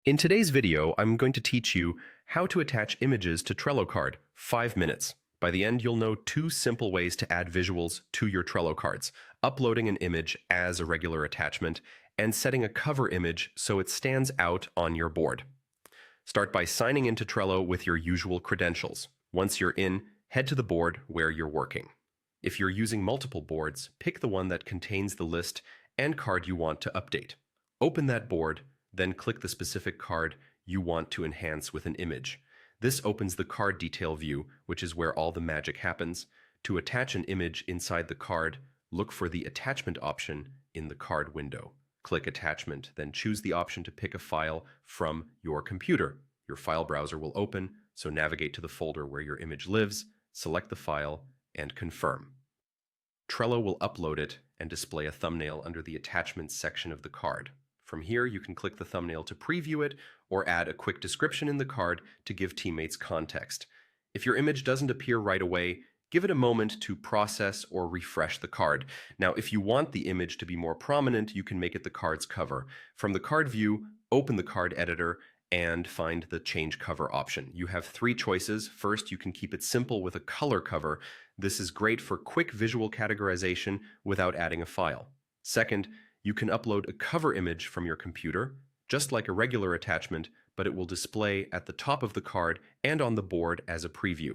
In today's video, I'm going to teach you how to attach images to Trello card, 5 minutes. By the end, you'll know 2 simple ways to add visuals to your Trello cards, uploading an image as a regular attachment, and setting a cover image so it stands out on your board. Start by signing into Trello with your usual credentials. Once you're in, head to the board where you're working. If you're using multiple boards, pick the one that contains the list and card you want to update. Open that board, then click the specific card you want to enhance with an image. This opens the card detail view, which is where all the magic happens. To attach an image inside the card, look for the attachment option in the card window. Click attachment, then choose the option to pick a file from your computer. Your file browser will open, so navigate to the folder where your image lives, select the file, and confirm. Trello will upload it and display a thumbnail under the attachments section of the card. From here, you can click the thumbnail to preview it or add a quick description in the card to give teammates context. If your image doesn't appear right away, give it a moment to process or refresh the card. Now, if you want the image to be more prominent, you can make it the card's cover. From the card view, open the card editor and find the change cover option. You have 3 choices. First, you can keep it simple with a color cover. This is great for quick visual categorization without adding a file. Second, you can upload a cover image from your computer, just like a regular attachment, but it will display at the top of the card and on the board as a preview.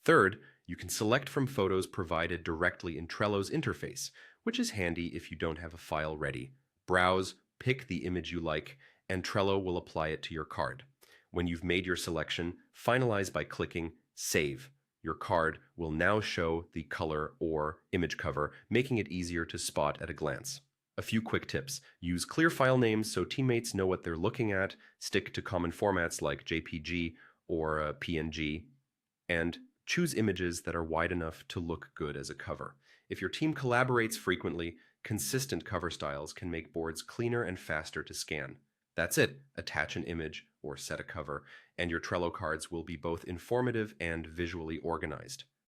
Third, you can select from photos provided directly in Trello's interface, which is handy if you don't have a file ready. Browse, pick the image you like, and Trello will apply it to your card. When you've made your selection, finalize by clicking Save. Your card will now show the color or image cover, making it easier to spot at a glance. A few quick tips. Use clear file names so teammates know what they're looking at, stick to common formats like JPG or PNG, and choose images that are wide enough to look good as a cover. If your team collaborates frequently, consistent cover styles can make boards cleaner and faster to scan. That's it. Attach an image or set a cover, and your Trello cards will be both informative and visually organized.